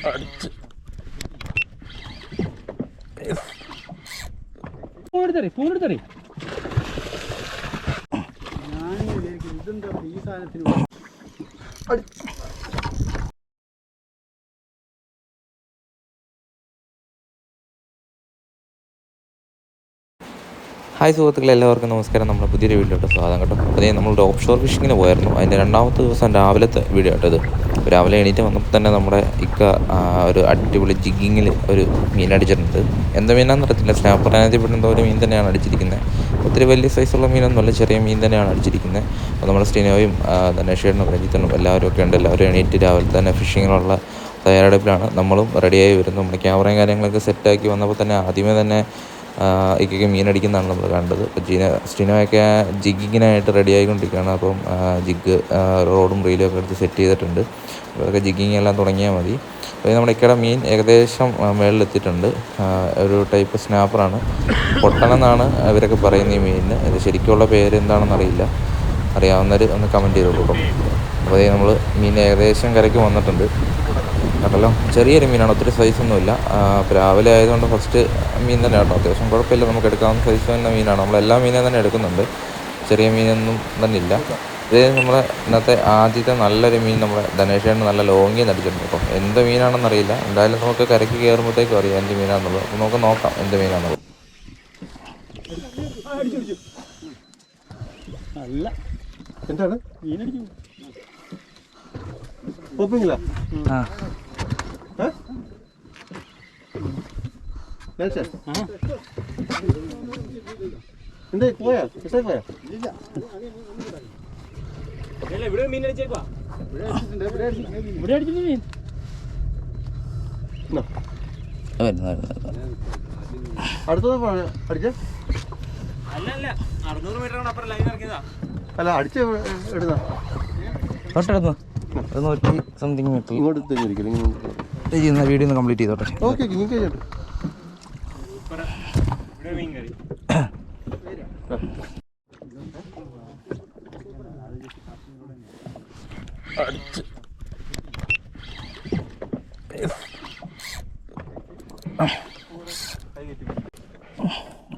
അടിച്ച് ഫോണെടുത്തറി ഞാനിങ്ങനെ ഇതെന്താ ഈ സാധനത്തിന് ഹായ് സുഹൃത്തുക്കളെ, എല്ലാവർക്കും നമസ്കാരം. നമ്മുടെ പുതിയൊരു വീഡിയോട്ട് സ്വാഗതം കേട്ടോ. അതേ നമ്മളുടെ ഓഫ് ഷോർ ഫിഷിങ്ങിന് പോയായിരുന്നു. അതിൻ്റെ രണ്ടാമത്തെ ദിവസം രാവിലത്തെ വീഡിയോ കേട്ടത്. രാവിലെ എണീറ്റ് വന്നപ്പോൾ തന്നെ നമ്മുടെ ഒരു അടിപൊളി ജിഗിങ്ങിൽ ഒരു മീൻ അടിച്ചിട്ടുണ്ട്. എന്താ മീനാണെന്ന് അറിയത്തില്ല, സ്നാപ്പർ ആദ്യപ്പെട്ട ഒരു മീൻ തന്നെയാണ് അടിച്ചിരിക്കുന്നത്. ഒത്തിരി വലിയ സൈസുള്ള മീനൊന്നുമല്ല, ചെറിയ മീൻ തന്നെയാണ് അടിച്ചിരിക്കുന്നത്. അപ്പോൾ നമ്മുടെ സ്റ്റിനോയും ധനേഷേട്ടനും രഞ്ജിത്തനും എല്ലാവരും ഒക്കെ ഉണ്ട്. എല്ലാവരും എണീറ്റ് രാവിലെ തന്നെ ഫിഷിങ്ങിനുള്ള തയ്യാറെടുപ്പിലാണ്. നമ്മളും റെഡിയായി വരുന്നു. നമ്മുടെ ക്യാമറയും കാര്യങ്ങളൊക്കെ സെറ്റാക്കി വന്നപ്പോൾ തന്നെ ആദ്യമേ തന്നെ ഇക്കൊക്കെ മീനടിക്കുന്നതാണ് നമ്മൾ കണ്ടത്. അപ്പോൾ സ്റ്റിനോയൊക്കെ ജിഗിങ്ങിനായിട്ട് റെഡി ആയിക്കൊണ്ടിരിക്കുകയാണ്. അപ്പം റോഡും റീലും ഒക്കെ എടുത്ത് സെറ്റ് ചെയ്തിട്ടുണ്ട്. അതൊക്കെ ജിഗിങ് എല്ലാം തുടങ്ങിയാൽ മതി. അപ്പോൾ നമ്മുടെ ഇക്കടെ മീൻ ഏകദേശം മുകളിലെത്തിയിട്ടുണ്ട്. ഒരു ടൈപ്പ് സ്നാപ്പറാണ്, പൊട്ടണമെന്നാണ് ഇവരൊക്കെ പറയുന്നത് ഈ മീനിന്. ഇത് ശരിക്കുള്ള പേര് എന്താണെന്ന് അറിയില്ല, അറിയാവുന്നവർ ഒന്ന് കമൻറ്റ് ചെയ്തോളൂ കേട്ടോ. അപ്പോൾ നമ്മൾ മീൻ ഏകദേശം കരയ്ക്ക് വന്നിട്ടുണ്ട് കേട്ടല്ലോ. ചെറിയൊരു മീനാണ്, ഒത്തിരി സൈസൊന്നുമില്ല. അപ്പോൾ രാവിലെ ആയതുകൊണ്ട് ഫസ്റ്റ് മീൻ തന്നെ കേട്ടോ. അത്യാവശ്യം കുഴപ്പമില്ല, നമുക്ക് എടുക്കാവുന്ന സൈസ് തന്നെ മീനാണ്. നമ്മളെല്ലാ മീനും തന്നെ എടുക്കുന്നുണ്ട്, ചെറിയ മീനൊന്നും തന്നെ ഇല്ല. ഇത് നമ്മളെ ഇന്നത്തെ ആദ്യത്തെ നല്ലൊരു മീൻ നമ്മുടെ ധനേഷേണ് നല്ല ലോങ്ങിൽ നടിച്ചിട്ടുണ്ട് കേട്ടോ. എന്ത് മീനാണെന്നറിയില്ല, എന്തായാലും നമുക്ക് കരയ്ക്ക് കയറുമ്പോഴത്തേക്കും അറിയാം എന്ത് മീനാണെന്നുള്ളത്. അപ്പോൾ നമുക്ക് നോക്കാം എന്ത് മീനാണെന്നുള്ളത്. അല്ല എന്താണ് മീനടിക്കും എന്താ പോയാ പോയാ ഇവിടെ മീൻ അടിച്ചേക്കുവാ. ഇവിടെ അടിച്ചിട്ട് മീൻ അടുത്തത് അടിച്ച അല്ല 600 മീറ്റർ അപ്പുറം ലൈൻ ഇറക്കിയതാ. അല്ല അടിച്ച് ഇടുന്ന തൊട്ടടുത്ത് 100 സംതിങ് മീറ്റർ ഇങ്ങോട്ട് തിരിഞ്ഞിരിക്കും. വീഡിയോ ഒന്ന് കംപ്ലീറ്റ് ചെയ്തോട്ടെ. ഓക്കെ ഇങ്ങനെ ചെയ്യട്ടെ.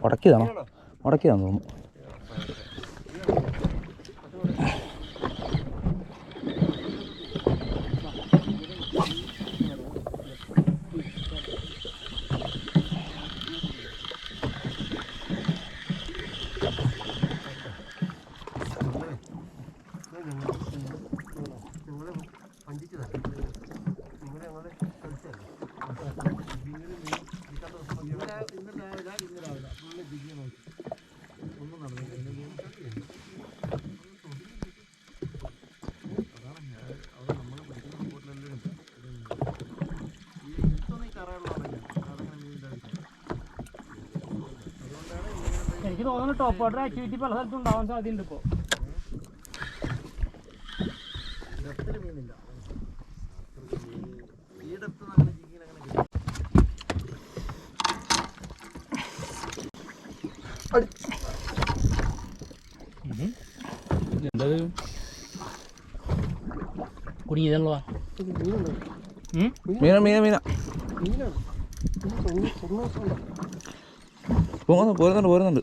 ഉടക്കിയതാണെന്ന് തോന്നുന്നു. എനിക്ക് തോന്നുന്നു ടോപ്പ് വാട്ടർ ആക്ടിവിറ്റി പല സ്ഥലത്തും ഉണ്ടാവാൻ സാധ്യതയുണ്ട്. ഇപ്പോൾ മീനില്ല കുടുങ്ങിയതല്ലോ. പോരുന്നുണ്ട്.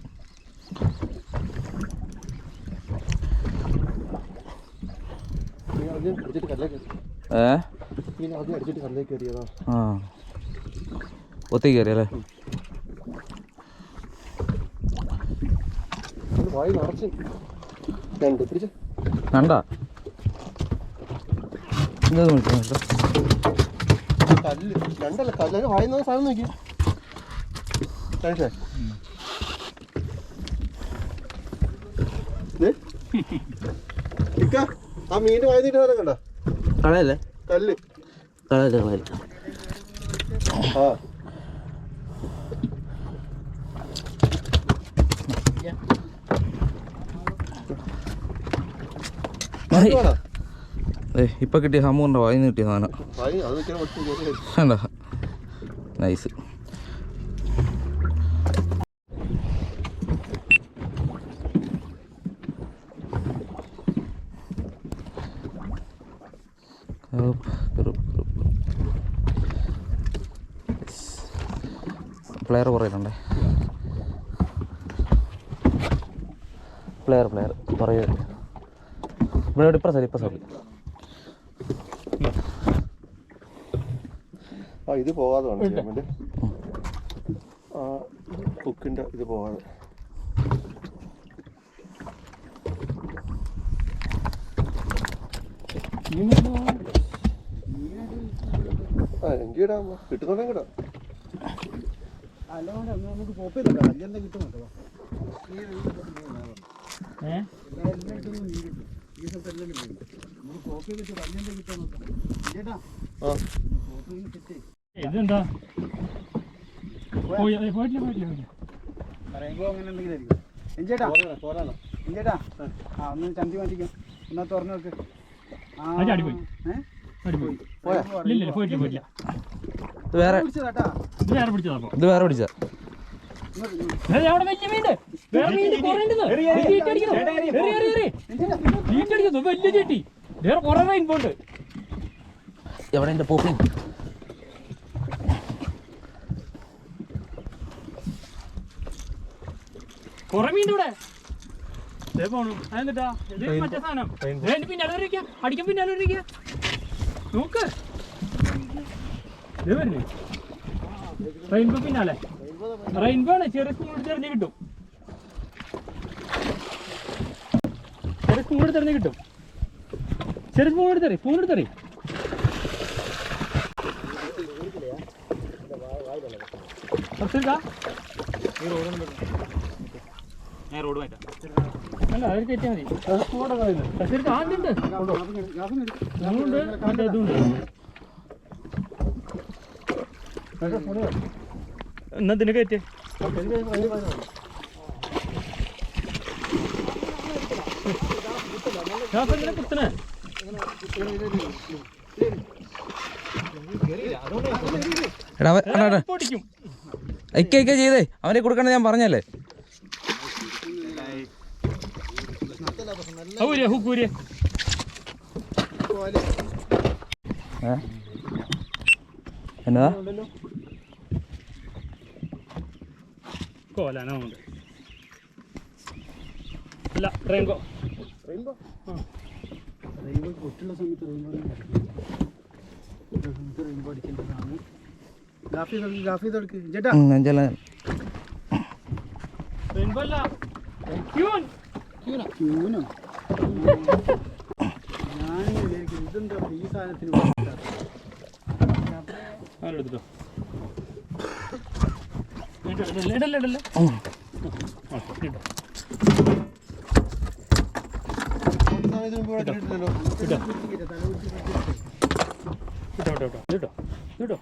ഒത്തേക്ക് കയറിയല്ലേ? കണ്ടാ രണ്ടല്ല കല്ല് വായുന്ന സാധനം നോക്കി ആ മീന് വായുന്നിട്ട് സാധനം കണ്ട കളയല്ലേ? കല്ല് കളയല്ലേ? ആ ഇപ്പൊ കിട്ടിയ ഹമ്മുണ്ടോ? വായിന്ന് കിട്ടിയ സാധനം. നൈസ്. പ്ലെയർ കുറയിലുണ്ടേ. പ്ലെയർ കുറേ ഇവിടെ ഇപ്പം സാറി ആ ഇത് പോകാതെ വേണം ചെയ്യാൻ വേണ്ടി. ആ ബുക്കിൻ്റെ ഇത് പോകാതെ. ആ എങ്കിൽ ഇടാം, കിട്ടുന്നുണ്ടെങ്കിൽ ഇടാം. നമുക്ക് പോപ്പ് ചെയ്തോ അല്ലെന്താ കിട്ടുന്നുണ്ടോ? ഇതെന്താ പറയുമ്പോ അങ്ങനെ എന്തെങ്കിലും എഞ്ചേട്ടാ എഞ്ചേട്ടാ ആ ഒന്ന് ചന്തി മാറ്റിക്കും എന്നാ തുറന്നു നോക്ക്. വേറെ പിടിച്ചാ എവിടെ എന്റെ പോപ്പി കൊറേ മീൻ്റെ ഇവിടെ പോണു. അതെന്താ മറ്റേ സാധനം പിന്നാലെ അടിക്കാൻ പിന്നാലെ നോക്ക് റെയിൻബോ പിന്നാലെ റെയിൻബോ ആണ്. ചെറിയ സ്പൂൺ തെരഞ്ഞു കിട്ടും, ചെറിയ സ്പൂൺ തെരഞ്ഞു കിട്ടും. ചെറിയ സ്പൂൺ എടുത്തറി റോഡ് മാറ്റാം. അല്ല അത് കയറ്റിയാൽ മതി. ആദ്യമുണ്ട് നമ്മളുണ്ട് മറ്റേ ഇതുണ്ട്. എന്നാ ഇതിന് കയറ്റേ കുത്തനെ പൊടിക്കും. ചെയ്തേ അവനെ കൊടുക്കണ ഞാൻ പറഞ്ഞല്ലേ. എന്നതാ കോലാനുണ്ട്. അല്ല റെയിൻബോ കൊട്ടുള്ള സമയത്ത് റെയിൻബോ അടിക്കേണ്ടതാണ്. ഗാഫി തൊടുക്ക് ചേട്ടാ. റെയിൻബോ അല്ല ക്യൂനോ. ഞാൻ ഇതെന്താ ഈ സാധനത്തിന് എടുത്തിട്ടോ ഇടല്ലേ ഇടല്ലേ കേട്ടോ കേട്ടോ കേട്ടോ